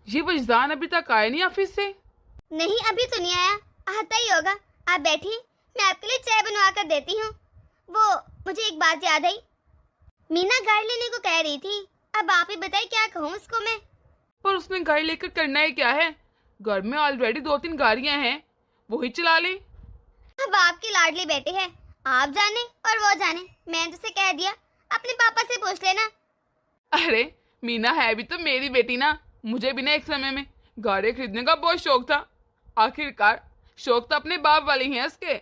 ये वजदान अभी तक आया नहीं ऑफिस से? नहीं, अभी तो नहीं आया, आता ही होगा। आप बैठिए, मैं आपके लिए चाय बनवा कर देती हूँ। वो मुझे एक बात याद आई, मीना गाड़ी लेने को कह रही थी। अब आप ही बताइए क्या कहूँ उसको मैं। पर उसने गाड़ी लेकर करना है क्या है? घर में ऑलरेडी 2-3 गाड़ियां हैं, वही चला ले। अब आपके लाडले बेटे हैं, आप जाने और वो जाने। मैंने तो उसे कह दिया अपने पापा से पूछ लेना। अरे मीना है भी तो मेरी बेटी ना। मुझे भी ना एक समय में गाड़ी खरीदने का बहुत शौक था। आखिरकार शौक तो अपने बाप वाले ही हैं उसके।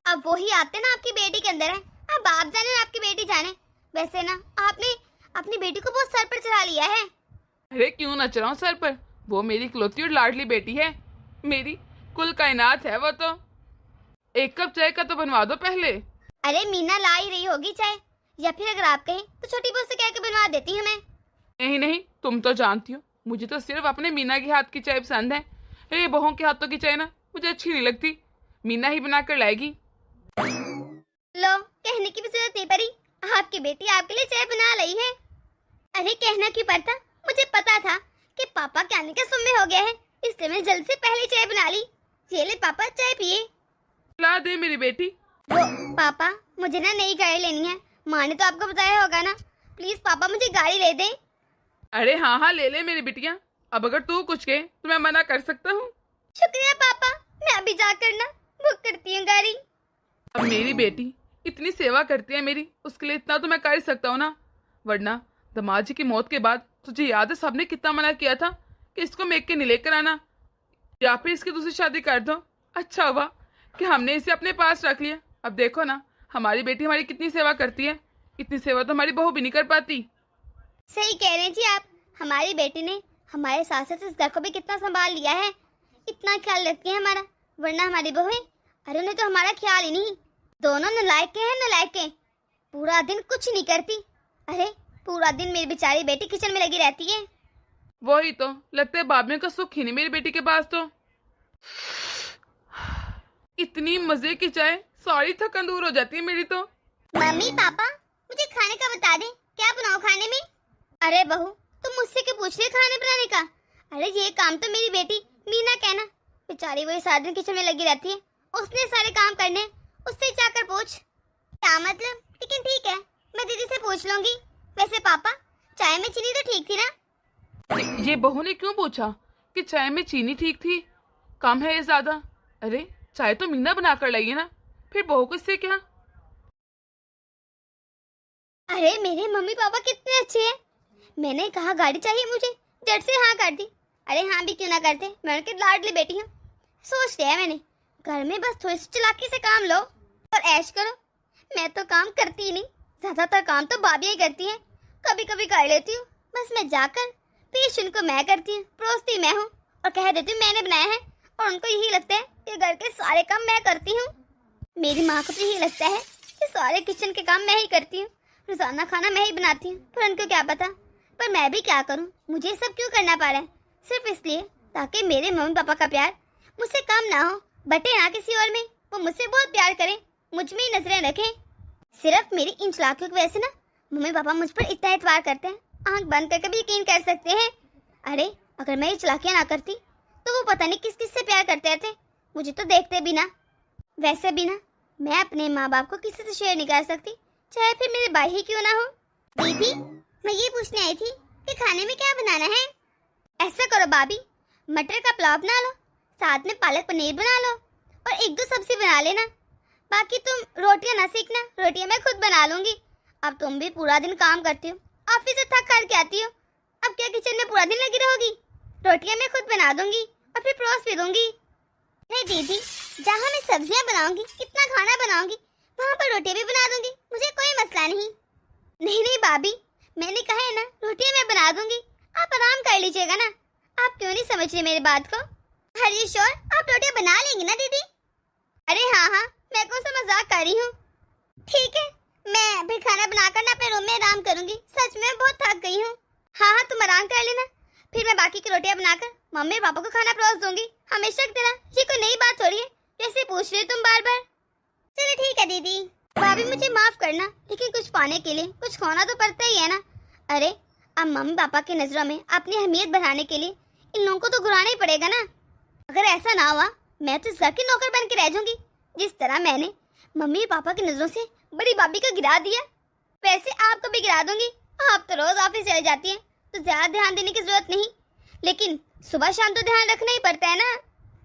अब वही आते ना आपकी बेटी के अंदर है। अब आप जाने और आपकी बेटी जाने। वैसे ना आपने अपनी बेटी को बहुत सर पर चढ़ा लिया है। अरे क्यों न चढ़ाऊं सर पर? वो मेरी इकलौती और लाडली बेटी है, मेरी कुल कायनात है वो तो। एक कप चाय का तो बनवा दो पहले। अरे मीना ला ही रही होगी चाय, या फिर अगर आप कहें तो छोटी बहू से कह के बनवा देती हूँ मैं। नहीं नहीं, तुम तो जानती हो मुझे तो सिर्फ अपने मीना के हाथ की चाय पसंद है। ये बहू के हाथों की चाय ना मुझे अच्छी नहीं लगती। मीना ही बना कर लाएगी। लो, कहने की भी जरूरत नहीं पड़ी, आपकी बेटी आपके लिए चाय बना लाई है। अरे कहना क्यों पड़ता, मुझे पता था कि पापा के आने का समय हो गया है, इसलिए मैं जल्द से पहले चाय बना ली। ये ले पापा, चाय पिए। ला दे मेरी बेटी। वो पापा, मुझे ना नई गाड़ी लेनी है। माँ ने तो आपको बताया होगा ना। प्लीज पापा मुझे गाड़ी ले दें। अरे हाँ हाँ ले ले मेरी बिटिया। अब अगर तू कुछ कहे तो मैं मना कर सकता हूँ? शुक्रिया पापा, मैं अभी जाकर ना बुक करती हूँ गाड़ी। अब मेरी बेटी इतनी सेवा करती है मेरी, उसके लिए इतना तो मैं कर ही सकता हूँ ना। वरना दामाद जी की मौत के बाद तुझे याद है सबने कितना मना किया था कि इसको मेक के नहीं लेकर आना, या फिर इसकी दूसरी शादी कर दो। अच्छा हुआ कि हमने इसे अपने पास रख लिया। अब देखो ना हमारी बेटी हमारी कितनी सेवा करती है। इतनी सेवा तो हमारी बहू भी नहीं कर पाती। सही कह रहे हैं जी आप। हमारी बेटी ने हमारे साथ साथ इस घर को भी कितना संभाल लिया है, इतना ख्याल रखती है हमारा। वरना हमारी बहू है, अरे उन्हें तो हमारा ख्याल ही नहीं। दोनों नालायक के हैं, नालायक के। पूरा दिन कुछ नहीं करती। अरे पूरा दिन मेरी बेचारी बेटी किचन में लगी रहती है। वही तो, लगता है बाप में का सुख ही नहीं मेरी बेटी के पास तो। इतनी मजे की चाय, सारी थकन दूर हो जाती है मेरी तो। मम्मी पापा, मुझे खाने का बता दे, क्या बनाओ खाने में। अरे बहू, तुम मुझसे क्यों पूछ रही खाने बनाने का? अरे ये काम तो मेरी बेटी मीना कहना। बेचारी वही सारा दिन किचन में लगी रहती है, उसने सारे काम करने, उससे जाकर पूछ। क्या मतलब? लेकिन ठीक है, मैं दीदी से पूछ लूंगी। वैसे पापा, चाय में चीनी तो ठीक थी ना? ये बहू ने क्यों पूछा कि चाय में चीनी ठीक थी, कम है या ज्यादा? अरे चाय तो मीना बना कर लाई है ना, फिर बहू को इससे क्या? अरे मेरे मम्मी पापा कितने अच्छे हैं। मैंने कहा गाड़ी चाहिए मुझे, झट से हाँ कर दी। अरे हाँ भी क्यों ना करते, मैं उनकी लाडली बेटी हूँ। सोच लिया है मैंने, घर में बस थोड़ी सी चालाकी से काम लो और ऐश करो। मैं तो काम करती ही नहीं, ज्यादातर काम तो भाभी ही करती हैं। कभी कभी कर लेती हूँ, बस मैं जाकर पेश उनको मैं करती हूँ, परोसती मैं हूँ और कह देती हूँ मैंने बनाया है। और उनको यही लगता है कि घर के सारे काम मैं करती हूँ। मेरी माँ को तो यही लगता है कि सारे किचन के काम मैं ही करती हूँ, रोजाना खाना मैं ही बनाती हूँ। पर उनको क्या पता, पर मैं भी क्या करूँ, मुझे सब क्यों करना पड़ रहा है? सिर्फ इसलिए ताकि मेरे मम्मी पापा का प्यार मुझसे कम ना हो, बटे ना किसी और में। वो मुझसे बहुत प्यार करें, मुझ में ही नजरें रखें। सिर्फ मेरी इन चालाकियों की वजह से ना मम्मी पापा मुझ पर इतना एतबार करते हैं, आंख बंद करके भी यकीन कर सकते हैं। अरे अगर मैं ये चालाकियां ना करती तो वो पता नहीं किस किस से प्यार करते रहते, मुझे तो देखते भी ना। वैसे भी ना मैं अपने माँ बाप को किसी से शेयर नहीं कर सकती, चाहे फिर मेरे भाई ही क्यों ना हो। दीदी, मैं ये पूछने आई थी कि खाने में क्या बनाना है? ऐसा करो भाभी, मटर का पुलाव बना लो, साथ में पालक पनीर बना लो और एक दो सब्जी बना लेना। बाकी तुम रोटियां ना सीखना, रोटियां मैं खुद बना लूंगी। अब तुम भी पूरा दिन काम करती हो, ऑफिस से थक कर के आती हो, अब क्या किचन में पूरा दिन लगी रहोगी? रोटियां मैं खुद बना दूंगी और फिर परोस भी दूंगी। नहीं दीदी, जहाँ मैं सब्जियां बनाऊंगी, कितना खाना बनाऊंगी, वहाँ पर रोटियां भी बना दूंगी, मुझे कोई मसला नहीं। नहीं नहीं भाभी, मैंने कहा है ना रोटियां मैं बना दूंगी, आप आराम कर लीजिएगा ना। आप क्यों नहीं समझ रही मेरी बात को? हरी श्योर, आप रोटियां बना लेंगी ना दीदी? अरे हाँ हाँ, मैं कौन सा मजाक कर रही हूँ। ठीक है, मैं फिर खाना बनाकर ना अपने रूम में आराम करूंगी, सच में बहुत थक गई हूँ। हाँ हाँ तुम आराम कर लेना, फिर मैं बाकी की रोटियां बनाकर मम्मी पापा को खाना परोस दूंगी। हमेशा की तरह, ये कोई नई बात हो रही है जैसे पूछ रही हो तुम बार बार। चलो ठीक है दीदी। भाभी मुझे माफ करना, लेकिन कुछ पाने के लिए कुछ खोना तो पड़ता ही है ना। अरे अब मम्मी पापा की नजरों में अपनी अहमियत बढ़ाने के लिए इन लोगों को तो घुराना ही पड़ेगा ना। अगर ऐसा ना हुआ मैं तो इस घर की नौकर बन के रह जाऊंगी। जिस तरह मैंने मम्मी पापा की नजरों से बड़ी भाभी को गिरा दिया, वैसे आपको भी गिरा दूंगी। आप तो रोज ऑफिस चले जाती हैं तो ज्यादा ध्यान देने की जरूरत नहीं, लेकिन सुबह शाम तो ध्यान रखना ही पड़ता है ना।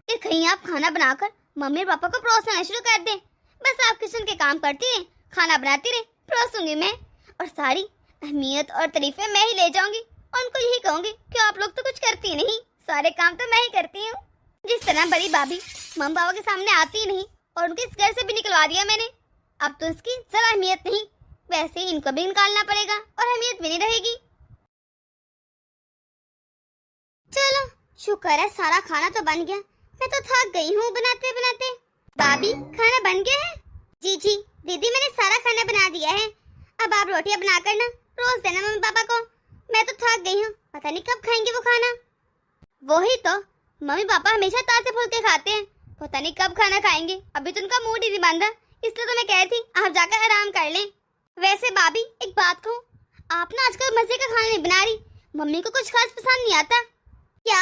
फिर कहीं आप खाना बनाकर मम्मी पापा को परोसना शुरू कर दें। बस आप किचन के काम करती रहे, खाना बनाती रहे, परोसूंगी मैं, और सारी अहमियत और तारीफें मैं ही ले जाऊंगी और उनको यही कहूंगी कि आप लोग तो कुछ करती नहीं, सारे काम तो मैं ही करती हूँ। जिस तरह बड़ी भाभी मम्मी पापा के सामने आती ही नहीं और उनके इस घर से भी निकलवा दिया मैंने, अब तो इसकी जरा अहमियत नहीं, वैसे ही इनको भी निकालना पड़ेगा और अहमियत भी नहीं रहेगी। चलो शुक्र है सारा खाना तो बन गया, मैं तो थक गई हूँ बनाते बनाते। भाभी खाना बन गया है? जी जी दीदी मैंने सारा खाना बना दिया है, अब आप रोटियां बनाकर ना रोज देना मम्मी पापा को। मैं तो थक गई हूँ, पता नहीं कब खाएंगे वो खाना। वही तो मम्मी पापा हमेशा ताजे फुलके खाते हैं, पता नहीं कब खाना खाएंगे। अभी तो उनका मूड ही नहीं बन रहा, इसलिए तो मैं कह रही थी आप जाकर आराम कर लें। वैसे भाभी एक बात कहूँ, आप ना आजकल मजे का खाना नहीं बना रही, मम्मी को कुछ खास पसंद नहीं आता। क्या?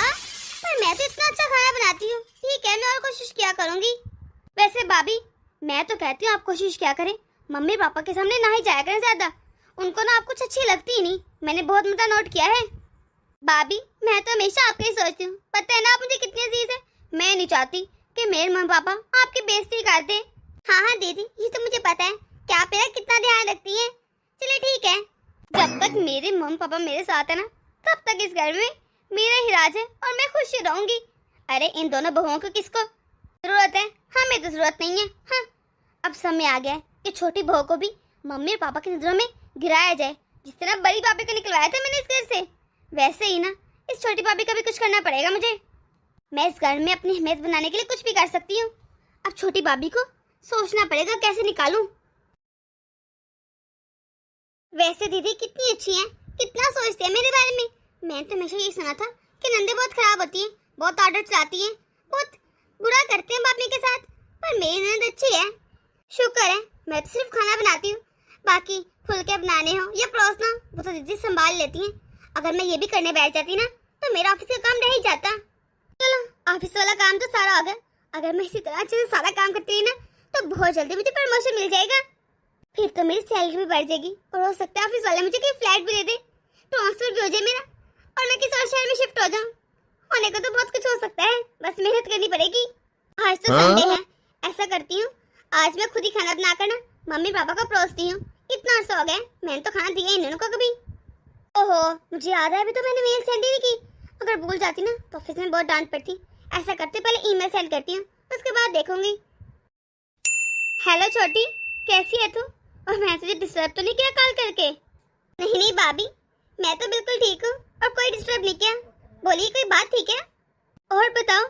पर मैं तो इतना अच्छा खाना बनाती हूँ। ठीक है मैं और कोशिश किया करूंगी। वैसे भाभी मैं तो कहती हूँ आप कोशिश क्या करें, मम्मी पापा के सामने ना ही जाया करें ज्यादा, उनको ना आप कुछ अच्छी लगती ही नहीं, मैंने बहुत मुद्दा नोट किया है। भाभी मैं तो हमेशा आपके ही सोचती हूँ, पता है ना आप मुझे कितनी अजीज है। मैं नहीं चाहती कि मेरे मम्मी पापा आपकी बेइज्जती कर दें। हाँ हाँ दीदी ये तो मुझे पता है कि आप मेरा कितना ध्यान रखती हैं। चलिए ठीक है, जब तक मेरे मम्मी पापा मेरे साथ है ना तब तक इस घर में मेरा ही राज है और मैं खुश ही रहूंगी। अरे इन दोनों बहुओं को किसको जरूरत है, हमें तो जरूरत नहीं है। हाँ अब समय आ गया है कि छोटी बहू को भी मम्मी और पापा की नजरों में गिराया जाए। जिस तरह बड़ी भाभी को निकलवाया था मैंने इस घर से, वैसे ही ना इस छोटी भाभी का भी कुछ करना पड़ेगा मुझे। मैं इस घर में अपनी अहमियत बनाने के लिए कुछ भी कर सकती हूँ। अब छोटी भाभी को सोचना पड़ेगा कैसे निकालूं। वैसे दीदी कितनी अच्छी हैं, कितना सोचती है मेरे बारे में। मैंने तो हमेशा ये सुना था कि नंदे बहुत खराब होती हैं, बहुत आदत चलाती हैं, बहुत बुरा करते हैं भाभी के साथ, पर मेरी नंद अच्छी है। शुक्र है मैं तो सिर्फ खाना बनाती हूँ, बाकी फुलके बनाने हो या परोसना वो तो दीदी संभाल लेती हैं। अगर मैं ये भी करने बैठ जाती ना तो मेरा ऑफिस का काम रह ही जाता। चलो ऑफिस वाला काम तो सारा हो गया, अगर मैं इसी तरह अच्छे से सारा काम करती रही ना तो बहुत जल्दी मुझे प्रमोशन मिल जाएगा, फिर तो मेरी सैलरी भी बढ़ जाएगी और हो सकता है ऑफिस वाले मुझे कोई फ्लैट भी दे दे, ट्रांसफर भी हो जाए मेरा और मैं किसी और शहर में शिफ्ट हो जाऊँ। होने को तो बहुत कुछ हो सकता है, बस मेहनत करनी पड़ेगी। आज तो संडे है, ऐसा करती हूँ आज मैं खुद ही खाना बनाकर ना मम्मी पापा को परोसती हूँ। इतना अर्सा हो गया मैंने तो खाना दिया ही नहीं उनको कभी। ओहो मुझे याद है अभी तो मैंने मेल सेंड ही नहीं की, अगर भूल जाती ना तो ऑफिस में बहुत डांट पड़ती। ऐसा करते पहले ईमेल सेंड करती हूँ उसके बाद देखूंगी। हेलो छोटी कैसी है तू, और मैं तुझे डिस्टर्ब तो नहीं किया कॉल करके? नहीं नहीं भाभी मैं तो बिल्कुल ठीक हूँ और कोई डिस्टर्ब नहीं किया। बोलिए कोई बात थी क्या? और बताओ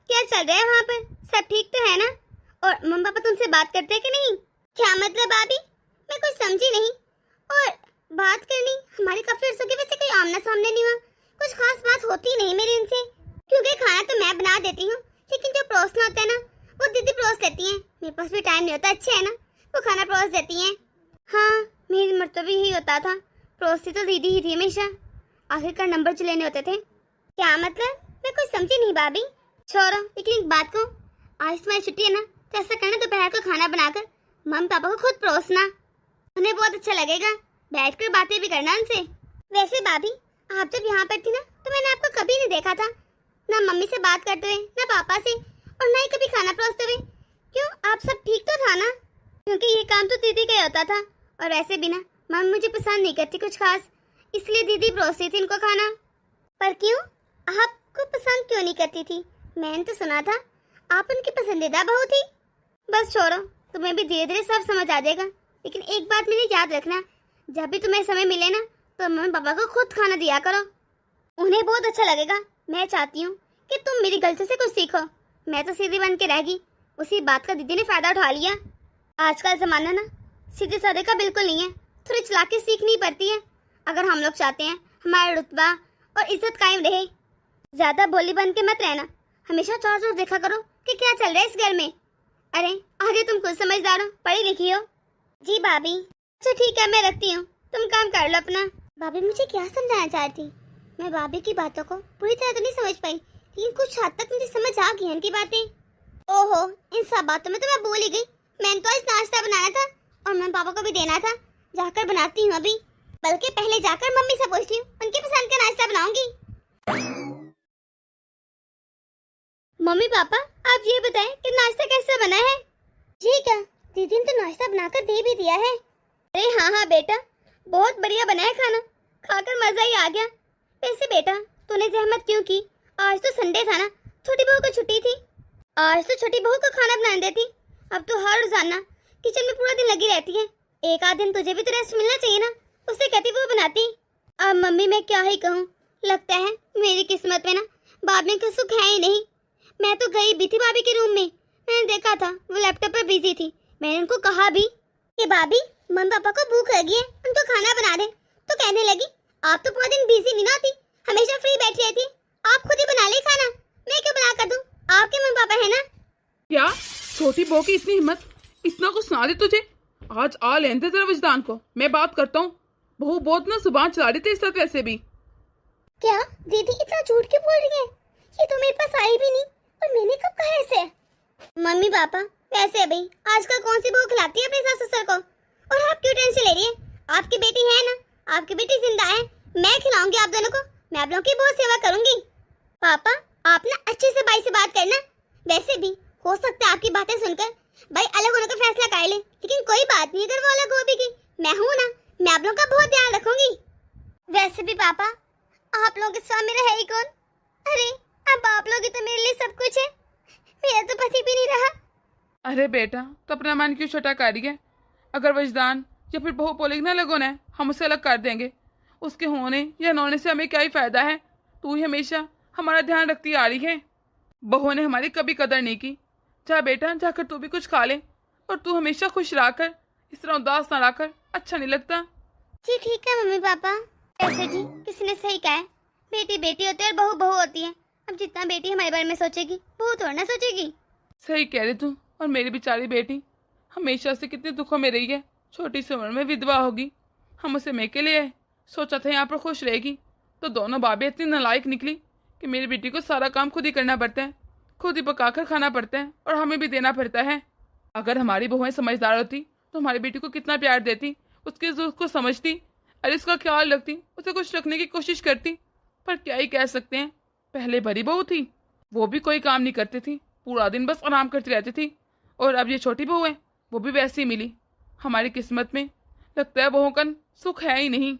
क्या चल रहा है वहाँ पर, सब ठीक तो है ना? और मम्मी पापा तुमसे बात करते हैं कि नहीं? क्या मतलब भाभी मैं कुछ समझी नहीं। और बात करनी हमारे काफी अर्सों के वैसे कोई आमना सामने नहीं हुआ, कुछ खास बात होती नहीं मेरी इनसे, क्योंकि खाना तो मैं बना देती हूँ लेकिन जो परोसना होता है ना वो दीदी परोस लेती हैं। मेरे पास भी टाइम नहीं होता, अच्छे है ना वो खाना परोस देती हैं। हाँ मेरी उम्र तो भी यही होता था, परोसती तो दीदी ही थी हमेशा, आखिरकार नंबर जो लेने होते थे। क्या मतलब मैं कुछ समझी नहीं भाभी। छोड़ो लेकिन एक बात को, आज तुम्हारी छुट्टी है ना तो ऐसा करना दोपहर को खाना बनाकर मम्मी पापा को खुद परोसना, उन्हें बहुत अच्छा लगेगा, बैठकर बातें भी करना उनसे। वैसे भाभी आप जब यहाँ पर थी ना तो मैंने आपको कभी नहीं देखा था, ना मम्मी से बात करते हुए ना पापा से, और ना ही कभी खाना परोसते हुए। क्यों आप सब ठीक तो था ना? क्योंकि ये काम तो दीदी का ही होता था, और वैसे भी ना मम्मी मुझे पसंद नहीं करती कुछ खास, इसलिए दीदी परोसती थी इनको खाना। पर क्यों आपको पसंद क्यों नहीं करती थी? मैंने तो सुना था आप उनकी पसंदीदा बहू थी। बस छोड़ो तुम्हें भी धीरे धीरे सब समझ आ जाएगा, लेकिन एक बात मेरी याद रखना, जब भी तुम्हें समय मिले ना तो मम्मी पापा को खुद खाना दिया करो, उन्हें बहुत अच्छा लगेगा। मैं चाहती हूँ कि तुम मेरी गलती से कुछ सीखो, मैं तो सीधी बन के रह गई, उसी बात का दीदी ने फायदा उठा लिया। आजकल जमाना ना सीधे साधे का बिल्कुल नहीं है, थोड़ी चालाकी सीखनी पड़ती है अगर हम लोग चाहते हैं हमारा रुतबा और इज्जत कायम रहे। ज्यादा बोली बन के मत रहना, हमेशा चार चार देखा करो कि क्या चल रहा है इस घर में। अरे आगे तुम खुद समझदार हो, पढ़ी लिखी हो। जी भाभी अच्छा ठीक है मैं रखती हूँ, तुम काम कर लो अपना। भाभी मुझे क्या समझाना चाहती? मैं भाभी की बातों को पूरी तरह तो नहीं समझ पाई, लेकिन कुछ हद तक मुझे समझ आ गई इनकी बातें। ओहो, इन सब बातों में तो मैं भूल ही गई। मैंने तो आज नाश्ता बनाया था और मम्मी पापा को भी देना था। जाकर बनाती हूँ अभी, बल्कि पहले जाकर मम्मी से पूछती हूँ, उनकी पसंद का नाश्ता बनाऊंगी। मम्मी पापा, आप ये बताएं कि नाश्ता कैसे बना है? जी क्या, दीदी ने तो नाश्ता बनाकर दे भी दिया है। अरे हाँ हाँ बेटा, बहुत बढ़िया बना है खाना, खाकर मजा ही आ गया। वैसे बेटा, तूने जहमत क्यों की? आज तो संडे था ना, छोटी बहू को छुट्टी थी। आज तो छोटी बहू को खाना बनाने देती। अब तो हर रोजाना किचन में पूरा दिन लगी रहती है। एक आध दिन तुझे भी तो रेस्ट मिलना चाहिए ना, उससे कहती वो बनाती। अब मम्मी मैं क्या ही कहूँ, लगता है मेरी किस्मत में ना भाभी का सुख है ही नहीं। मैं तो गई भी थी भाभी के रूम में, मैंने देखा था वो लैपटॉप पर बिजी थी। मैंने उनको कहा भी कि भाभी मम्मी पापा को भूख लगी है, उनको खाना बना दे। तो कहने लगी, आप तो पूरा दिन बिजी नहीं होती, हमेशा फ्री बैठी रहती, आप खुद ही बना ले खाना, मैं क्यों बना कर दूं? आपके मम्मी पापा है ना। क्या छोटी बहू की इतनी हिम्मत, इतना कुछ सुना दी तुझे? आज आ लेने दे जरा विजदान को, मैं बात करता हूँ। बहू बहुत ना जुबान चला रही थी इस साथ वैसे भी। क्या दीदी इतना झूठ क्यों बोल रही है? ये तो मेरे पास आई भी नहीं, और मैंने कब कहा ऐसे? मम्मी पापा, वैसे भाई आजकल कौन सी बहू खिलाती है अपने सास ससुर को? और आप क्यों टेंशन ले रही है? आपकी बेटी है ना, आपकी बेटी जिंदा है, मैं खिलाऊंगी आप दोनों को, मैं आप लोगों की बहुत सेवा करूंगी। पापा, आप ना अच्छे से भाई से बात करना। वैसे भी हो सकता है आपकी बातें सुनकर भाई अलग होने का फैसला कर ले, लेकिन कोई बात नहीं, अगर वो अलग हो भी गई, मैं हूं ना, मैं आप लोगों का बहुत ध्यान रखूंगी। वैसे भी पापा, आप लोगों के साथ मेरा है ही कौन? अरे अब आप लोग ही तो मेरे लिए सब कुछ है, मेरा तो पति भी नहीं रहा। अरे बेटा, तो अपना मन क्यों छोटा कर रही है? अगर वजदान या फिर बहू बोलेगी ना लोगों ने हम उसे अलग कर देंगे, उसके होने या न होने से हमें क्या ही फायदा है? तू ही हमेशा हमारा ध्यान रखती आ रही है। बहू ने हमारी कभी कदर नहीं की। जा बेटा, जाकर तू भी कुछ खा ले, और तू हमेशा खुश रहा कर, इस तरह उदास ना रहा कर, अच्छा नहीं लगता। जी ठीक है मम्मी पापा। ऐसे जी किसी ने सही कहा है, बेटी बेटी होती है और बहू बहू होती है। अब जितना बेटी हमारे बारे में सोचेगी, बहू थोड़ा ना सोचेगी। सही कह रही तू। और मेरी बेचारी बेटी हमेशा से कितने दुखों में रही है, छोटी सी उम्र में विधवा होगी। हम उसे मेके लिए आए, सोचा था यहाँ पर खुश रहेगी, तो दोनों बाबें इतनी नालायक निकली कि मेरी बेटी को सारा काम खुद ही करना पड़ता है, खुद ही पकाकर खाना पड़ता है, और हमें भी देना पड़ता है। अगर हमारी बहुएं समझदार होती तो हमारी बेटी को कितना प्यार देती, उसके दुख को समझती, अरे इसका ख्याल रखती, उसे कुछ रखने की कोशिश करती। पर क्या ही कह सकते हैं, पहले बड़ी बहू थी, वो भी कोई काम नहीं करती थी, पूरा दिन बस आराम करती रहती थी। और अब ये छोटी बहू है, वो भी वैसी मिली। हमारी किस्मत में लगता है बहू का सुख है ही नहीं।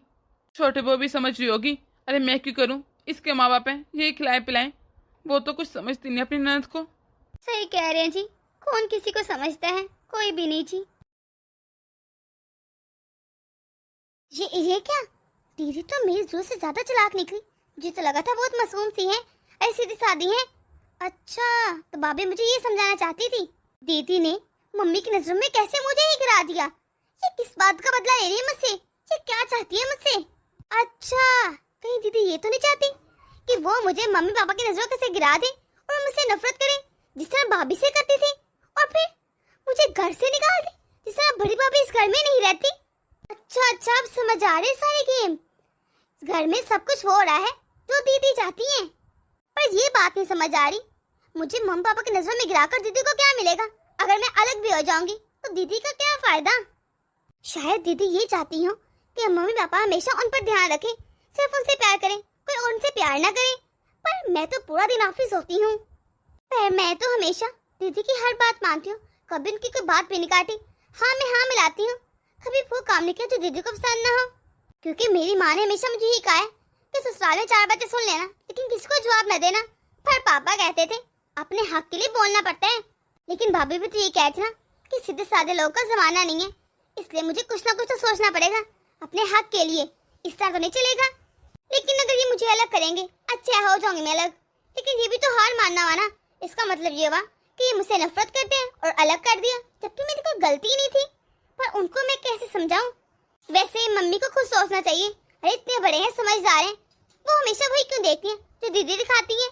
छोटे बहू भी समझ रही होगी, अरे मैं क्यों करूं, इसके माँ बाप हैं, यही खिलाए पिलाएं। वो तो कुछ समझती नहीं अपनी ननद को। सही कह रहे हैं जी, कौन किसी को समझता है, कोई भी नहीं जी। ये क्या, दीदी तो मेरी जोर से ज्यादा चालाक निकली। मुझे तो लगा था बहुत मासूम सी है, ऐसी सीधी सादी है। अच्छा, तो भाभी मुझे ये समझाना चाहती थी, दीदी ने मम्मी की नजरों में कैसे मुझे ही गिरा दिया। ये किस बात का बदला ले रही है मुझसे? ये क्या चाहती है मुझसे? अच्छा, कहीं दीदी ये तो नहीं चाहती कि वो मुझे मम्मी पापा की नजरों से गिरा दे और मुझसे नफरत करे, जिस तरह भाभी से करती थी, और फिर मुझे घर से निकाल दे, जिस तरह बड़ी भाभी इस घर में नहीं रहती। अच्छा, अब समझ आ रहे सारे गेम। घर में सब कुछ हो रहा है जो दीदी चाहती है, पर ये बात नहीं समझ आ रही, मुझे मम्मी पापा की नजरों में गिराकर दीदी को क्या मिलेगा? अगर मैं अलग भी हो जाऊंगी तो दीदी का क्या फायदा? शायद दीदी ये चाहती हो कि मम्मी पापा हमेशा उन पर ध्यान रखें, सिर्फ उनसे प्यार करें, कोई उनसे प्यार ना करे। पर मैं तो पूरा दिन ऑफिस होती हूँ, पर मैं तो हमेशा दीदी की हर बात मानती हूँ, कभी उनकी कोई बात भी नहीं काटी। हाँ मैं हाँ मिलाती हूँ, कभी वो काम नहीं किया जो दीदी को पसंद ना हो, क्योंकि मेरी माँ ने हमेशा मुझे ही कहा है कि ससुराल में 4 बातें सुन लेना, लेकिन किसी को जवाब न देना। पर पापा कहते थे अपने हक के लिए बोलना पड़ता है, लेकिन भाभी भी तो ये कहती ना कि सीधे साधे लोगों का जमाना नहीं है, इसलिए मुझे कुछ ना कुछ तो सोचना पड़ेगा अपने हक के लिए। इस तरह तो नहीं चलेगा। लेकिन अगर ये मुझे अलग करेंगे, अच्छा हो जाऊंगी मैं अलग, लेकिन ये भी तो हार मानना हुआ ना। इसका मतलब ये हुआ कि ये मुझसे नफरत करते हैं और अलग कर दिया, जबकि मेरी कोई गलती ही नहीं थी। पर उनको मैं कैसे समझाऊं? वैसे मम्मी को खुद सोचना चाहिए, अरे इतने बड़े हैं, समझदार हैं, वो हमेशा वही क्यों देखती हैं जो दीदी दिखाती है?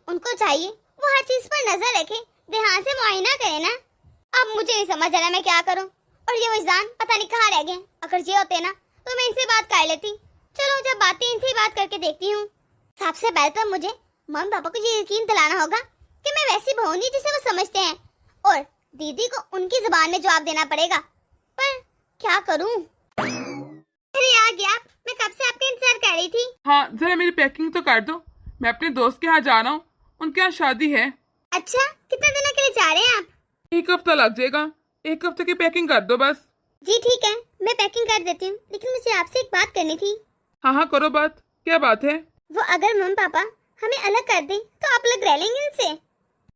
उनको चाहिए वो हर चीज पर नजर रखे, ध्यान से मुआयना करे ना। अब मुझे नहीं समझ आ रहा मैं क्या करूं, और ये विजदान पता नहीं कहाँ रह गए। अगर ये होते ना तो मैं इनसे बात कर लेती। चलो जब बातें इनसे बात करके देखती हूँ। सबसे पहले तो मुझे मम्मी पापा को ये यकीन दिलाना होगा कि मैं वैसी बहू नहीं जिसे वो समझते हैं, और दीदी को उनकी जुबान में जवाब देना पड़ेगा। पर क्या करूं? अरे आ गया आप, मैं कब से आपका इंतजार कर रही थी। हाँ, जरा मेरी पैकिंग तो कर दो, मैं अपने दोस्त के यहाँ जा रहा हूँ, उनके यहाँ शादी है। अच्छा, कितने दिनों के लिए जा रहे हैं आप? 1 हफ्ता लग जाएगा, 1 हफ्ते की पैकिंग कर दो बस। जी ठीक है, मैं पैकिंग कर देती हूँ, लेकिन मुझे आपसे एक बात करनी थी। हाँ हाँ करो बात, क्या बात है? वो अगर मम्मी पापा हमें अलग कर दें तो आप अलग रह लेंगे इनसे?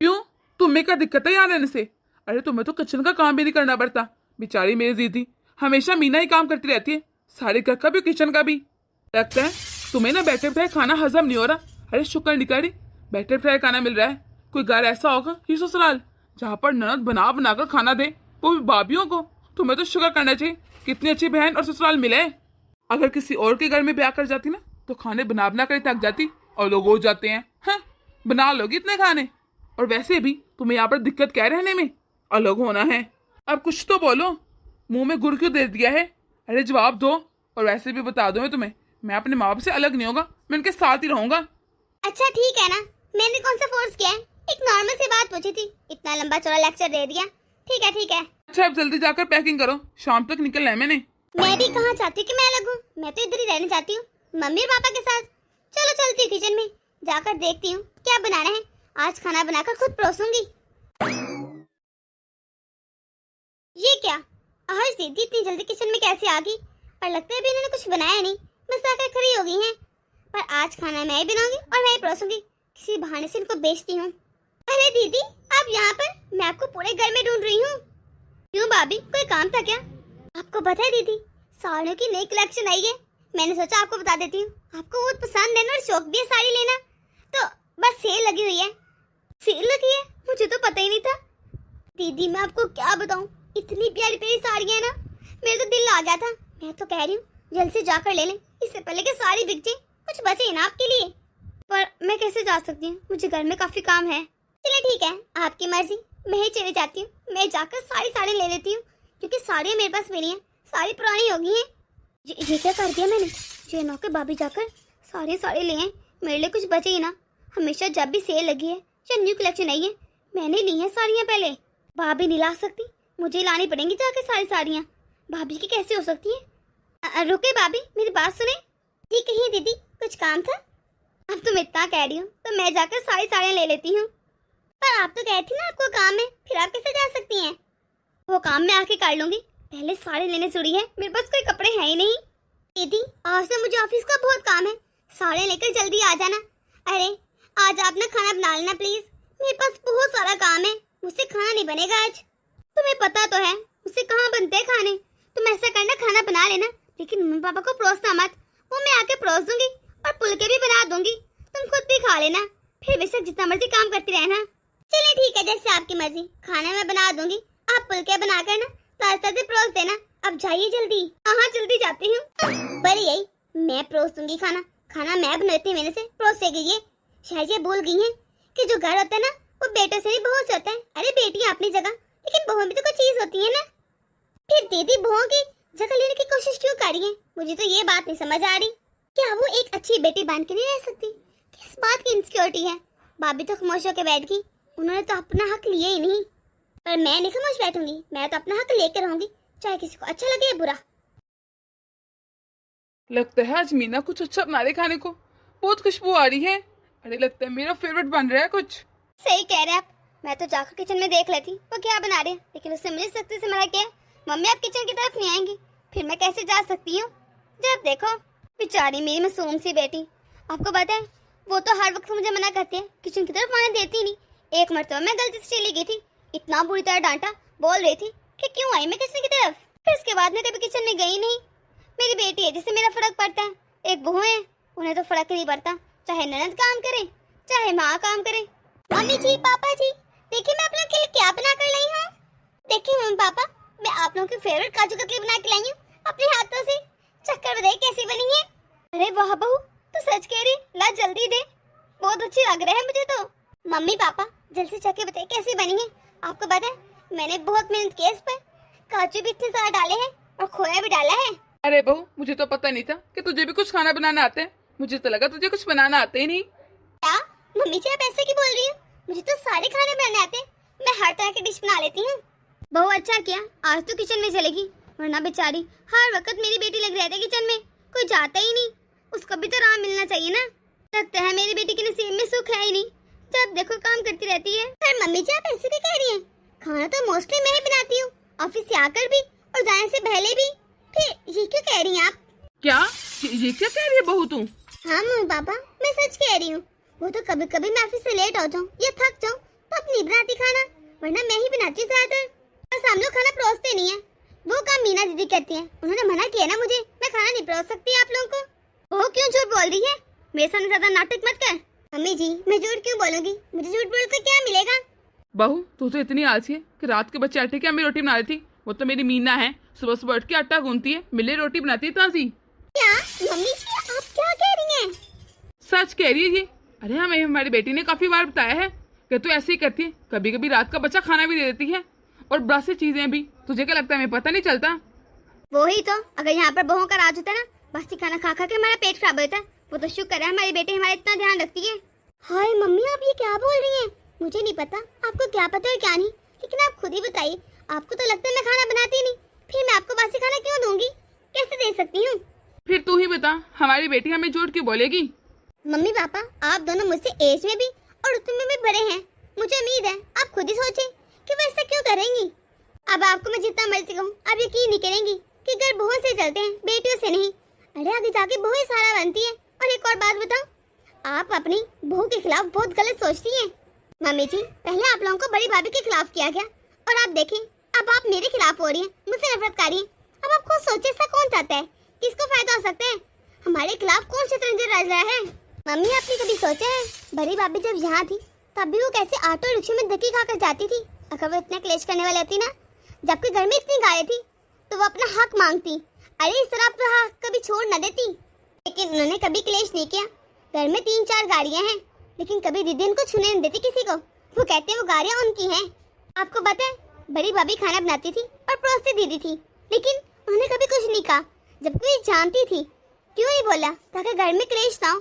क्यों, तुम्हें क्या दिक्कत है यहाँ रहने से? अरे तुम्हें तो किचन का काम भी नहीं करना पड़ता। बेचारी मेरी दीदी हमेशा मीना ही काम करती रहती है, सारे घर का भी किचन का भी। लगता है तुम्हें ना बैटर फ्राई खाना हजम नहीं हो रहा। अरे शुक्र निकारी, बैटर फ्राई खाना मिल रहा है। कोई घर ऐसा होगा ही ससुराल जहाँ पर ननद बना बना कर खाना दे, वो भी भाभियों को। तुम्हें तो शुक्र करना चाहिए, कितनी अच्छी बहन और ससुराल मिले। अगर किसी और के घर में ब्याह कर जाती ना तो खाने बना बना कर थक जाती और लोग हो जाते हैं। हाँ, बना लोगी इतने खाने। और वैसे भी तुम्हें यहाँ पर दिक्कत क्या रहने में, अलग होना है। अब कुछ तो बोलो, मुंह में गुड़ क्यों दे दिया है? अरे जवाब दो। और वैसे भी बता दो मैं तुम्हें, मैं अपने माँ बाप से अलग नहीं होगा, मैं उनके साथ ही रहूंगा। अच्छा ठीक है ना, मैंने कौन सा फोर्स किया है, एक नॉर्मल सी बात पूछी थी, इतना लंबा चौड़ा लेक्चर दे दिया। ठीक है ठीक है। अच्छा अब जल्दी जाकर पैकिंग करो, शाम तक निकलना है मैंने। मैं भी कहाँ चाहती हूँ कि मैं अलग हूँ, मैं तो इधर ही रहना चाहती हूँ मम्मी और पापा के साथ। चलो चलती हूँ किचन में, जाकर देखती हूँ क्या बनाना है। आज खाना बनाकर खुद परोसूंगी। ये क्या, आज दीदी इतनी जल्दी किचन में कैसे आ गई? पर लगता है अभी इन्होंने कुछ बनाया नहीं, बस आकर खड़ी हो गई हैं। पर आज खाना मैं ही बनाऊंगी और मैं ही परोसूंगी, किसी बहाने से इनको बेचती हूँ। अरे दीदी, आप यहाँ पर? मैं आपको पूरे घर में ढूंढ रही हूँ। क्यों भाभी, कोई काम था क्या? आपको पता है दीदी, साड़ियों की नई कलेक्शन आई है, मैंने सोचा आपको बता देती हूँ। आपको बहुत पसंद है ना, और शौक भी है साड़ी लेना, तो बस सेल लगी हुई है। सेल लगी है? मुझे तो पता ही नहीं था। दीदी मैं आपको क्या बताऊँ, इतनी प्यारी प्यारी साड़ियाँ है ना, मेरे तो दिल आ गया था। मैं तो कह रही हूँ जल्द से जाकर ले लें, इससे पहले कि साड़ी बिक जाए, कुछ बचे ही ना आपके लिए। पर मैं कैसे जा सकती हूँ, मुझे घर में काफी काम है। चलिए ठीक है, आपकी मर्जी, मैं ही चली जाती हूँ। मैं जाकर सारी साड़ी ले लेती हूँ, क्योंकि साड़ियाँ मेरे पास मिली हैं, सारी पुरानी हो गई हैं। ये क्या कर दिया मैंने? जे नौ के भाभी जाकर साड़ी ले हैं, मेरे लिए कुछ बचे ही ना। हमेशा जब भी सेल लगी है या न्यू कलेक्शन आई है, मैंने ली है साड़ियाँ पहले। भाभी नहीं ला सकती, मुझे लानी पड़ेंगी जाकर सारी साड़ियाँ। भाभी की कैसे हो सकती है? रुके भाभी, मेरी बात सुने। ठीक है दीदी, कुछ काम था? अब तुम इतना कह रही हो तो मैं जाकर सारी साड़ियाँ ले लेती हूँ। पर आप तो कहती ना आपको काम है, फिर आप कैसे जा सकती हैं? वो काम मैं आके कर लूंगी, पहले साड़ी लेने जुड़ी है, मेरे पास कोई कपड़े हैं ही नहीं। दीदी आज तो मुझे ऑफिस का बहुत काम है, साड़ी लेकर जल्दी आ जाना। अरे आज आप ना खाना बना लेना प्लीज, मेरे पास बहुत सारा काम है, मुझसे खाना नहीं बनेगा आज। तुम्हें पता तो है मुझसे कहाँ बनते हैं खाने। तुम ऐसा करना, खाना बना लेना, लेकिन मम्मी पापा को परोसना मत, वो मैं आके परोस दूंगी और पुलके भी बना दूंगी, तुम खुद भी खा लेना, फिर बेशक जितना मर्जी काम करती रहना। चलिए ठीक है, जैसे आपकी मर्जी, खाना मैं बना दूंगी, आप पुलके बना कर ना ताजे ताजे परोस देना। अब जाइए जल्दी। हाँ जल्दी जाती हूँ। पर यही मैं परोस दूंगी खाना, खाना मैं बनाती मैंने से परोसेगी ये। शायद ये भूल गई है कि जो घर होता है ना वो बेटों से नहीं बहू से होता है। अरे बेटियां अपनी जगह, लेकिन बहू भी तो कोई चीज होती है ना। फिर दीदी बहुओं की जगह लेने की कोशिश क्यों कर रही है? मुझे तो ये बात नहीं समझ आ रही, क्या वो एक अच्छी बेटी बन के नहीं रह सकती? किस बात की इनसिक्योरिटी है? भाभी तो खामोश होकर बैठ गई, उन्होंने तो अपना हक लिया ही नहीं। पर मैं नहीं खामोश बैठूंगी, मैं तो अपना हक लेकर रहूंगी, चाहे किसी को अच्छा लगे या बुरा। लगता है आज मीना कुछ अच्छा बना रही खाने को, बहुत खुशबू आ रही है। अरे लगता है मेरा फेवरेट बन रहा है कुछ। सही कह रहे हैं आप, मैं तो जाकर किचन में देख लेती वो क्या बना रहे हैं, लेकिन उसने मुझे सख्ती से मना किया, मम्मी आप किचन की तरफ नहीं आएंगी। फिर मैं कैसे जा सकती हूँ? जब देखो बेचारी मेरी मासूम सी बेटी, आपको पता है वो तो हर वक्त मुझे मना करती है, किचन की तरफ आने देती नहीं। एक मरतबा मैं गलती से चली गई थी, इतना बुरी तरह डांटा, बोल रही थी कि क्यों आई मैं किचन की तरफ। फिर उसके बाद मैं कभी किचन में गई नहीं। मेरी बेटी है जिससे मेरा फर्क पड़ता है, एक बहू है उन्हें तो फर्क नहीं पड़ता, चाहे ननद काम करे चाहे माँ काम करे। मम्मी जी, पापा जी, देखिए मैं आप लोगों के लिए क्या बना कर लाई हूँ। देखिए मम्मी पापा, मैं आप लोगों की फेवरेट काजू कतली बना के लाई हूँ अपने हाथों से, चक्कर बताइए कैसी बनी है। अरे वाह बहू, तो सच कह रही, ला जल्दी दे, बहुत अच्छी लग रहा है मुझे तो। मम्मी पापा जल्दी से चक्कर बताइए कैसी बनी है। आपको पता है मैंने बहुत मेहनत की है इस पर, काजू भी इतने सारे डाले हैं और खोया भी डाला है। अरे बहू, मुझे तो पता नहीं था कि तुझे भी कुछ खाना बनाना आता है, मुझे तो लगा तुझे कुछ बनाना आता ही नहीं। क्या मम्मी जी आप ऐसे क्यों बोल रही हो? मुझे तो सारे खाने बनाने आते हैं, मैं हर तरह की डिश बना लेती हूँ। बहू अच्छा किया आज तो किचन में चलेगी, वरना बेचारी हर वक्त मेरी बेटी लग रहती है किचन में, कोई जाता ही नहीं। उसको भी तो आराम मिलना चाहिए ना। लगता है मेरी बेटी के नसीब में सुख है ही नहीं, जब देखो काम करती रहती है। पर मम्मी जी आप ऐसे भी कह रही हैं? खाना तो मोस्टली मैं ही बनाती हूँ, ऑफिस से आकर भी और जाने से पहले भी। फिर ये क्यों कह रही हैं आप? क्या ये क्या कह रही है बहू तू? हाँ मम्मी पापा मैं सच कह रही हूँ। वो तो कभी कभी मैं ऑफिस से लेट हो जाऊँ या थक जाऊँ तब नहीं बनाती खाना, वरना मैं ही बनाती हूँ ज्यादातर। बस हम लोग खाना परोसते नहीं है, वो काम मीना दीदी करती हैं। उन्होंने मना किया ना मुझे, मैं खाना नहीं परोस सकती आप लोगों को। वो क्यों झूठ बोल रही है? मेरे सामने ज्यादा नाटक मत कर। मम्मी जी मैं झूठ क्यों बोलूंगी? मुझे झूठ बोलकर क्या मिलेगा? बहू तू तो इतनी आलसी है कि रात के बच्चे आटे की अम्मी रोटी बना रही थी। वो तो मेरी मीना है, सुबह सुबह उठ के आटा गूंथती है, मिले रोटी बनाती है ताजी। क्या मम्मी जी आप क्या कह रही हैं? सच कह रही है ये। अरे हमें हमारी बेटी ने काफी बार बताया है कि तू ऐसे ही करती है, कभी कभी रात का बच्चा खाना भी दे देती है और बासी चीजें भी। तुझे क्या लगता है हमें पता नहीं चलता? वही तो, अगर यहाँ पर बहुओं का राज होता ना, बासी खाना खा खा के हमारा पेट खराब होता है। वो तो शुक्र है हमारी बेटी हमारा इतना ध्यान रखती है। हाय मम्मी आप ये क्या बोल रही हैं? मुझे नहीं पता आपको क्या पता है क्या नहीं, लेकिन आप खुद ही बताइए। आपको तो लगता है मैं खाना बनाती नहीं, फिर मैं आपको बासी खाना क्यों दूंगी? कैसे दे सकती हूँ? फिर तू ही बता, हमारी बेटी हमें झूठ क्यों बोलेगी? मम्मी पापा आप दोनों मुझसे एज में भी और उतने में भी बड़े हैं। मुझे उम्मीद है आप खुद ही सोचें कि वो ऐसा क्यों करेंगी। अब आपको मैं जितना मर्जी कहूँ आप यकीन नहीं करेंगी कि घर बहुओं से चलते हैं, बेटियों से नहीं। अरे आगे जाके बहू ही सारा बनती है। और एक और बात बताओ, आप अपनी बहू के खिलाफ बहुत गलत सोचती हैं। मम्मी जी पहले आप लोगों को बड़ी भाभी के खिलाफ किया गया और आप देखें अब आप मेरे खिलाफ हो रही हैं, मुझसे नफरत कर रही हैं। अब आप खुद सोचे ऐसा कौन चाहता है, किसको फायदा हो सकता है? हमारे खिलाफ कौन शतरंज रच रहा है? मम्मी आपने कभी सोचा है बड़ी भाभी जब यहाँ थी तब भी वो कैसे ऑटो रिक्शा में धक्के खाकर जाती थी? अगर वो इतना क्लेश करने वाली होती ना, जबकि घर में इतनी गायें थी, तो वो अपना हक मांगती। अरे इस तरह अपना हक कभी छोड़ न देती। लेकिन उन्होंने कभी क्लेश नहीं किया। घर में 3-4 गाड़ियां हैं, लेकिन कभी दीदी उनको छूने नहीं देती किसी को। वो कहते हैं वो गाड़ियां उनकी हैं। आपको पता है बड़ी भाभी खाना बनाती थी और परोसती दीदी थी, लेकिन उन्होंने कभी कुछ नहीं कहा, जबकि वो जानती थी। क्यों नहीं बोला? ताकि घर में क्लेश ना हो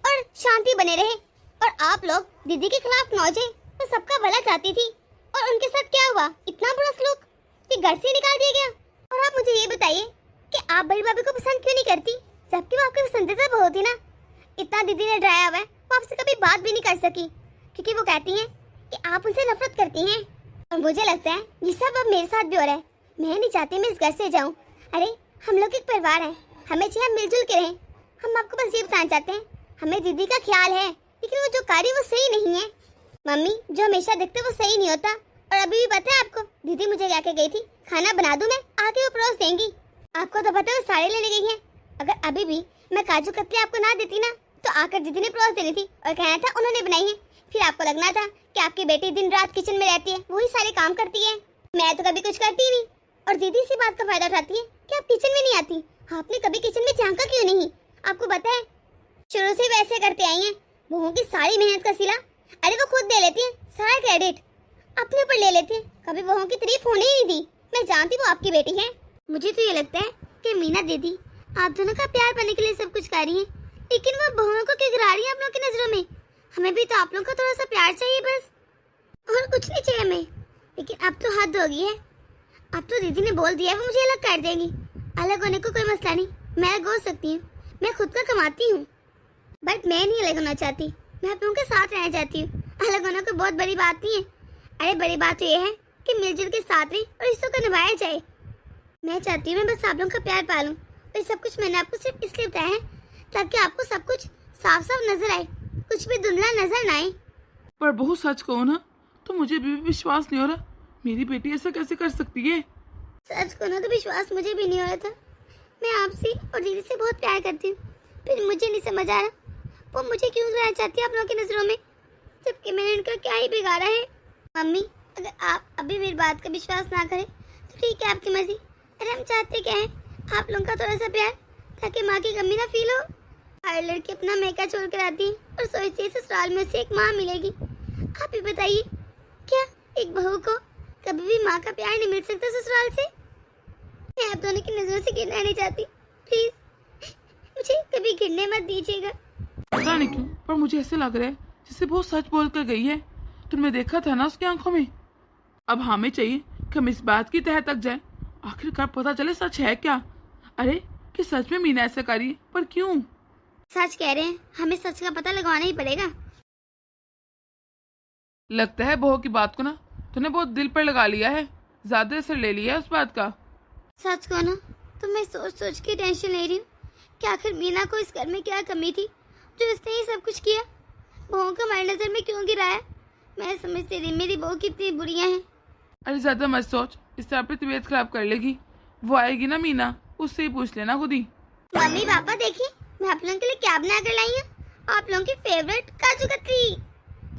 और शांति बने रहे। और आप लोग दीदी के खिलाफ न जाए, तो सबका भला चाहती थी। और उनके साथ क्या हुआ? इतना बुरा सलूक कि घर से निकाल दिया गया। और आप मुझे ये बताइए कि आप बड़ी भाभी को पसंद क्यों नहीं करती, जबकि वो आपकी पसंदीदा बहू थी ना? इतना दीदी ने डराया हुआ है, वो आपसे कभी बात भी नहीं कर सकी, क्योंकि वो कहती हैं कि आप उनसे नफरत करती हैं। और मुझे लगता है ये सब अब मेरे साथ भी हो रहा है। मैं नहीं चाहती मैं इस घर से जाऊँ। अरे हम लोग एक परिवार है, हमें चाहिए हम मिलजुल के रहें। हम आपको बस ये बताना चाहते हैं, हमें दीदी का ख्याल है, लेकिन वो जो कार्य वो सही नहीं है। मम्मी जो हमेशा देखते वो सही नहीं होता। और अभी भी पता है आपको, दीदी मुझे लेके गई थी, खाना बना दूं मैं, आके वो परोस देंगी। आपको तो पता है वो साड़ी लेने गई है। अगर अभी भी मैं काजू कतली आपको ना देती ना, तो आकर दीदी ने परोस देनी थी और कहना था उन्होंने बनाई है। फिर आपको लगना था कि आपकी बेटी दिन रात किचन में रहती है, वही सारे काम करती है। मैं तो कभी कुछ करती नहीं। और दीदी इसी बात का फायदा उठाती है कि आप किचन में नहीं आती। आपने कभी किचन में झांका क्यों नहीं? आपको पता है शुरू से वैसे करते आई हैं। बहुओं की सारी मेहनत का सिला अरे वो खुद दे लेती हैं, सारा क्रेडिट अपने ऊपर ले लेती हैं। कभी बहुओं की तारीफ होने ही नहीं दी। मैं जानती हूँ आपकी बेटी है। मुझे तो ये लगता है कि मीना दीदी आप दोनों का प्यार पाने के लिए सब कुछ कर रही है, लेकिन वो बहुओं को क्यों गिरा रही है आप लोगों की नजरों में? हमें भी तो आप लोगों का थोड़ा सा प्यार चाहिए बस, और कुछ नहीं चाहिए हमें। लेकिन अब तो हद हो गई है। अब तो दीदी ने बोल दिया है वो मुझे अलग कर देंगी। अलग होने को कोई मसला नहीं, मैं अलग हो सकती हूँ, मैं खुद का कमाती हूँ। बट मैं नहीं अलग होना चाहती, मैं आप लोगों के साथ रहना चाहती हूँ। अलग होना कोई बहुत बड़ी बात नहीं है। अरे बड़ी बात तो ये है कि मिलजुल के साथ रही और रिश्तों को निभाया जाए। मैं चाहती हूँ मैं बस आप लोगों का प्यार पालूं। और सब कुछ मैंने आपको सिर्फ इसलिए बताया है ताकि आपको सब कुछ साफ साफ नजर आए, कुछ भी धुंधला नजर ना आए। पर बहुत सच कहो ना तो मुझे भी विश्वास नहीं हो रहा, मेरी बेटी ऐसा कैसे कर सकती है? सच को ना तो विश्वास मुझे भी नहीं हो रहा था। मैं आपसे और दीदी से बहुत प्यार करती हूँ, फिर मुझे नहीं समझ आ रहा वो मुझे क्यों रहना चाहती है आप लोगों की नजरों में, जबकि मैंने इनका क्या ही बिगाड़ा है। मम्मी अगर आप अभी मेरी बात का विश्वास ना करें तो ठीक है, आपकी मर्जी। अरे हम चाहते क्या है आप लोगों का थोड़ा सा प्यार, ताकि माँ की कमी ना फील हो। हर लड़की अपना मैका छोड़ कर आती है और सोचती है ससुराल में से एक माँ मिलेगी। आप ही बताइए क्या एक बहू को कभी भी माँ का प्यार नहीं मिल सकता ससुराल से? मैं आप दोनों की नजरों से गिरना नहीं चाहती, प्लीज मुझे कभी गिरने मत दीजिएगा। पता नहीं क्यों पर मुझे ऐसे लग रहा है जैसे बहुत सच बोल कर गई है। तुमने देखा था ना उसकी आंखों में। अब हमें चाहिए कि हम इस बात की तह तक जाए, आखिरकार पता चले सच है क्या। अरे कि सच में मीना ऐसा करी है, पर क्यों? सच कह रहे हैं, हमें सच का पता लगाना ही पड़ेगा। लगता है बहू की बात को ना तूने बहुत दिल पर लगा लिया है, ज्यादा असर ले लिया है उस बात का। सच को ना तो मैं सोच सोच के टेंशन ले रही हूँ कि आखिर मीना को इस घर में क्या कमी थी जो उसने ये सब कुछ किया। बहू को हमारी नजर में क्यों गिराया? मैं समझती रही मेरी बहू कितनी बुरियां हैं। अरे ज्यादा मत सोच, इससे अपनी तबीयत खराब कर लेगी। वो आएगी ना मीना, उससे ही पूछ लेना खुद ही। मम्मी पापा देखिए, मैं आप लोगों के लिए क्या बना कर लाई हूँ। आप लोगों की फेवरेट काजू कतली।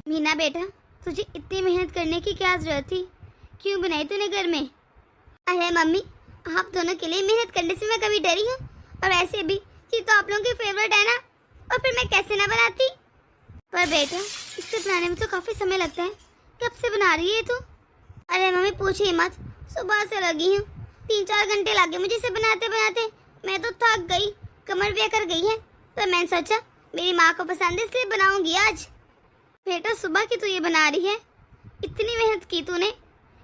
मीना बेटा, तुझे इतनी मेहनत करने की क्या जरूरत थी? क्यों बनाई तूने घर में? अरे मम्मी, आप दोनों के लिए मेहनत करने से मैं कभी डरी हूँ? और ऐसे भी ये तो आप लोगों की फेवरेट है ना, और फिर मैं कैसे ना बनाती। पर बेटा, इससे बनाने में तो काफी समय लगता है। कब से बना रही है तू? अरे मम्मी पूछिए मत, सुबह से लगी हूँ। 3-4 घंटे लगे मुझे इसे बनाते बनाते। मैं तो थक गई, कमर भी अकड़ गई है। तो मैंने सोचा मेरी माँ को पसंद है इसलिए बनाऊंगी आज। बेटा सुबह की तू ये बना रही है, इतनी मेहनत की तूने,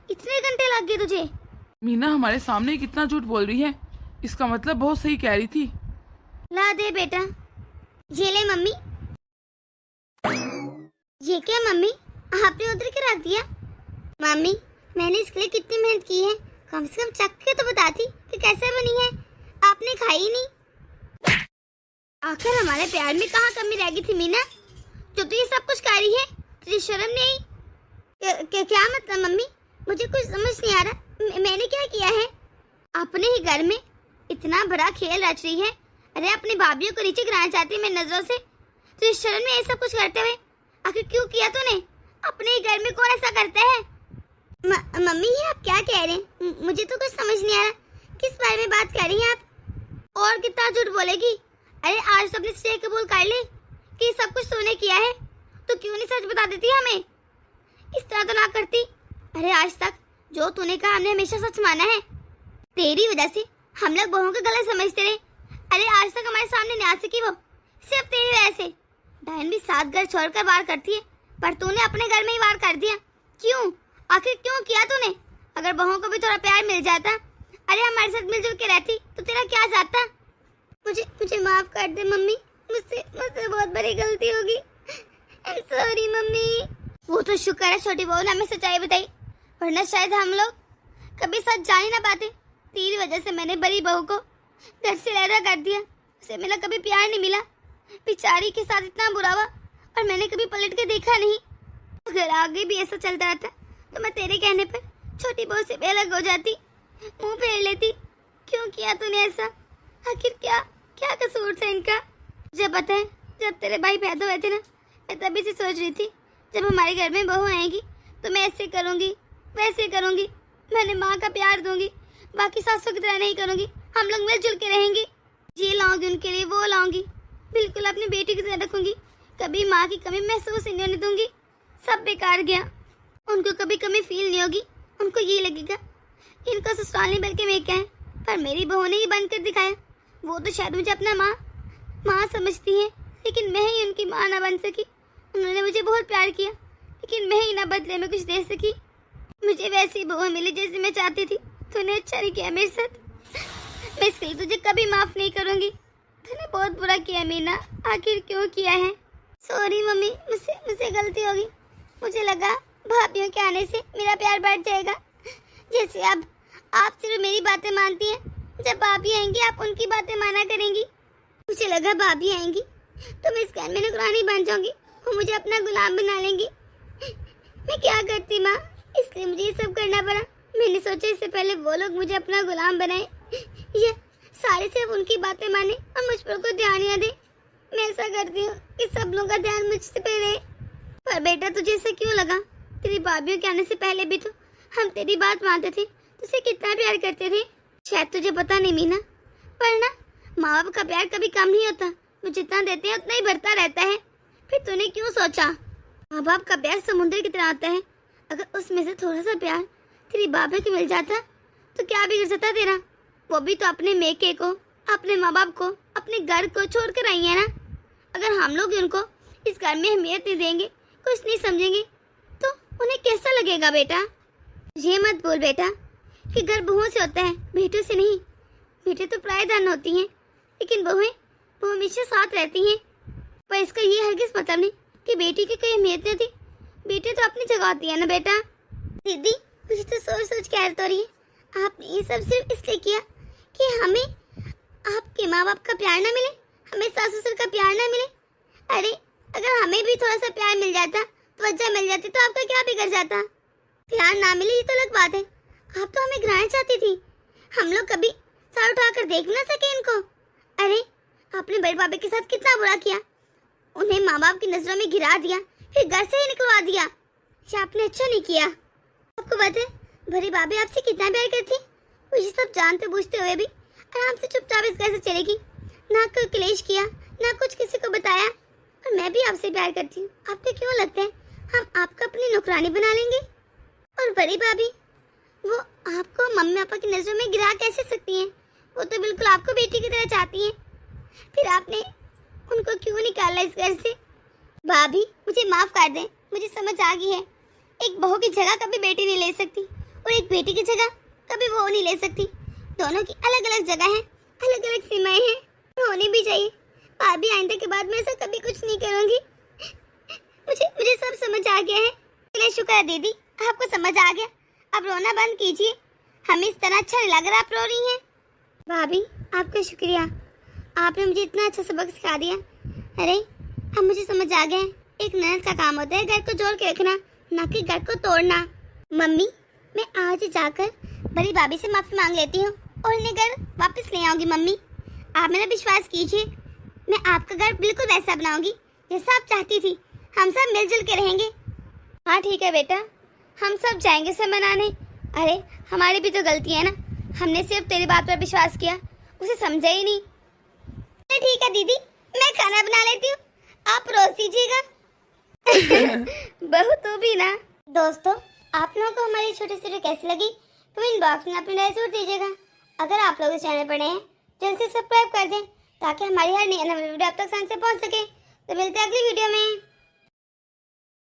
इतने घंटे लग गए तुझे? मीना हमारे सामने कितना झूठ बोल रही है, इसका मतलब बहुत सही कह रही थी। ला दे बेटा। ये ले मम्मी। ये क्या मम्मी, आपने उधर के रख दिया? मम्मी, मैंने इसके लिए कितनी मेहनत की है, कम से कम चख के तो बताती कि कैसे बनी है। आपने खाई नहीं। आखिर हमारे प्यार में कहाँ कमी रह गई थी मीना, जो तू ये सब कुछ कर रही है? तुझे शर्म नहीं? क्या मतलब मम्मी, मुझे कुछ समझ नहीं आ रहा। मैंने क्या किया है? अपने ही घर में इतना बड़ा खेल रच रही है। अरे अपनी भाभीियों को नीचे गिराना चाहती है मेरी नजरों से। तुझे शर्म नहीं ये सब कुछ करते हुए? आखिर क्यों किया तूने? अपने ही घर में कौन ऐसा करता है? मम्मी ये आप क्या कह रहे हैं? मुझे तो कुछ समझ नहीं आ रहा। किस बारे में बात कर रही हैं आप? और कितना झूठ बोलेगी? अरे आज तो अपनी स्टे कबूल कर ले कि सब कुछ तूने किया है, तो क्यों नहीं सच बता देती हमें? इस तरह तो ना करती। अरे आज तक जो तूने कहा हमने हमेशा सच माना है। तेरी वजह से हम लोग बहू को गलत समझते रहे। अरे आज तक हमारे सामने नहीं आ सकी वो, सिर्फ तेरी वजह से। बहन भी 7 घर छोड़कर वार करती है, पर तूने अपने घर में ही वार कर दिया। क्यों? आखिर क्यों किया तूने? अगर बहू को भी थोड़ा प्यार मिल जाता, अरे हमारे साथ मिलजुल के रहती, तो तेरा क्या जाता? मुझे माफ कर दे मम्मी, मुझसे बहुत बड़ी गलती होगी। I am sorry mummy. वो तो शुक्र है छोटी बहू ने हमें सच्चाई बताई, वरना शायद हम लोग कभी सच जान ही ना पाते। तेरी वजह से मैंने बड़ी बहू को घर से अलग कर दिया, उसे मेरा कभी प्यार नहीं मिला। बेचारी के साथ इतना बुरा हुआ और मैंने कभी पलट के देखा नहीं। अगर आगे भी ऐसा चलता रहता तो मैं तेरे कहने पर छोटी बहू से भी अलग हो जाती, मुंह फेर लेती। क्यों किया तूने ऐसा? आखिर क्या क्या कसूर था इनका? जब पता है, जब तेरे भाई पैदा हुए थे ना, मैं तभी से सोच रही थी जब हमारे घर में बहू आएगी तो मैं ऐसे करूँगी वैसे करूँगी, मैंने माँ का प्यार दूंगी, बाकी सासों की तरह नहीं करूँगी, हम लोग मिलजुल के रहेंगे। ये लाऊंगी उनके लिए, वो लाऊंगी, बिल्कुल अपनी बेटी की तरह रखूंगी, कभी माँ की कमी महसूस नहीं होने दूंगी। सब बेकार गया, उनको कभी कमी फील नहीं होगी। उनको ये लगेगा इनको ससुराल नहीं बल्कि मैं क्या है। पर मेरी बहू ने ही बंद कर दिखाया। वो तो शायद मुझे अपना माँ समझती है, लेकिन मैं ही उनकी माँ ना बन सकी। उन्होंने मुझे बहुत प्यार किया, लेकिन मैं ही ना बदले में कुछ दे सकी। मुझे वैसी बहू मिली जैसी मैं चाहती थी। तूने अच्छा नहीं किया मेरे साथ, मैं इसके लिए तुझे कभी माफ नहीं करूँगी। तूने बहुत बुरा किया मीना, आखिर क्यों किया है? सॉरी मम्मी, मुझसे गलती होगी। मुझे लगा भाभीियों के आने से मेरा प्यार बढ़ जाएगा। जैसे अब आप सिर्फ मेरी बातें मानती हैं, जब भाभी आएंगी आप उनकी बातें माना करेंगी। मुझे लगा भाभी आएंगी तो मैं इस घर में नौकरानी बन जाऊंगी, वो मुझे अपना गुलाम बना लेंगी। मैं क्या करती माँ, इसलिए मुझे ये सब करना पड़ा। मैंने सोचा इससे पहले वो लोग मुझे अपना गुलाम बनाए, ये सारे सिर्फ उनकी बातें माने और मुझ पर कोई ध्यान ना दे। मैं ऐसा करती हूँ कि सब लोगों का ध्यान मुझसे पे रहे। पर बेटा तुझे ऐसा क्यों लगा? तेरी भाभीियों के आने से पहले भी तो हम तेरी बात मानते थे, तुझसे कितना प्यार करते थे। शायद तुझे पता नहीं मीना, पर ना माँ बाप का प्यार कभी कम नहीं होता, वो जितना देते हैं उतना ही बढ़ता रहता है। फिर तूने क्यों सोचा? माँ बाप का प्यार समुद्र की तरह आता है, अगर उसमें से थोड़ा सा प्यार तेरी भाभी को मिल जाता तो क्या बिगड़ सकता तेरा? वो भी तो अपने मेके को, अपने माँ बाप को, अपने घर को छोड़ कर आई है ना। अगर हम लोग उनको इस घर में अहमियत नहीं देंगे, कुछ नहीं समझेंगे, तो उन्हें कैसा लगेगा बेटा? ये मत बोल बेटा कि घर बहुओं से होता है, बेटों से नहीं। बेटे तो प्रायदान होती हैं, लेकिन बहुएं वो हमेशा साथ रहती हैं। पर इसका ये हरगिज मतलब नहीं कि बेटी की कोई अहमियत नहीं थी। बेटी तो अपनी जगह होती है ना बेटा। दीदी, मुझे तो सोच सोच के हैरत हो रही है। आपने ये सब सिर्फ इसलिए किया कि हमें आपके माँ बाप का प्यार ना मिले, हमें सास ससुर का प्यार ना मिले। अरे अगर हमें भी थोड़ा सा प्यार मिल जाता, तवज्जो मिल जाती, तो आपका क्या बिगड़ जाता? प्यार ना मिले ये तो अलग बात है। आप तो हमें गिराना चाहती थी। हम लोग कभी सर उठाकर देख ना सके इनको। अरे आपने बड़े बाबे के साथ कितना बुरा किया, उन्हें माँ बाप की नजरों में गिरा दिया, फिर घर से ही निकलवा दिया। ये आपने अच्छा नहीं किया। आपको पता है बड़ी बाबी आपसे कितना प्यार करती है। वो ये सब जानते बूझते हुए भी आराम से चुपचाप इस घर से चलेगी, ना कोई क्लेश किया, ना कुछ किसी को बताया। और मैं भी आपसे प्यार करती हूँ। आपको क्यों लगता है हम आपको अपनी नौकरानी बना लेंगे? और बड़ी भाभी वो आपको मम्मी पापा की नजरों में गिरा कैसे सकती हैं? वो तो बिल्कुल आपको बेटी की तरह चाहती हैं। फिर आपने उनको क्यों निकाला इस घर से? भाभी मुझे माफ कर दें, मुझे समझ आ गई है। एक बहू की जगह कभी बेटी नहीं ले सकती और एक बेटी की जगह कभी बहू नहीं ले सकती। दोनों की अलग अलग जगह है, अलग अलग सीमाएं हैं, होनी भी चाहिए। भाभी आइंदा के बाद मैं ऐसा कभी कुछ नहीं करूंगी। मुझे सब समझ आ गया है। चलिए शुक्र है दीदी, आपको समझ आ गया। अब रोना बंद कीजिए, हमें इस तरह अच्छा नहीं लग रहा आप रो रही हैं। भाभी आपका शुक्रिया, आपने मुझे इतना अच्छा सबक सिखा दिया। अरे अब मुझे समझ आ गया है, एक ननद का काम होता है घर को जोड़ के रखना, ना कि घर को तोड़ना। मम्मी मैं आज ही जाकर बड़ी भाभी से माफी मांग लेती हूँ और इन्हें घर वापस ले आऊंगी। मम्मी आप मेरा विश्वास कीजिए, मैं आपका घर बिल्कुल वैसा बनाऊंगी जैसा आप चाहती थी। हम सब मिलजुल के रहेंगे। हाँ ठीक है बेटा, हम सब जाएंगे सब मनाने। अरे हमारी भी तो गलती है ना, हमने सिर्फ तेरी बात पर विश्वास किया, उसे समझा ही नहीं। ठीक है दीदी, मैं खाना बना लेती हूँ, आप रोज दीजिएगा। बहू तू भी ना। दोस्तों आप लोगों को हमारी छोटी सी वीडियो कैसी लगी कमेंट बॉक्स में अपनी राय जरूर दीजिएगा। अगर आप लोग इस चैनल पर नए हैं जल्द से सब्सक्राइब कर दें ताकि हमारी हर नई वीडियो आप तक आसानी से पहुंच सके। तो मिलते हैं अगली वीडियो में।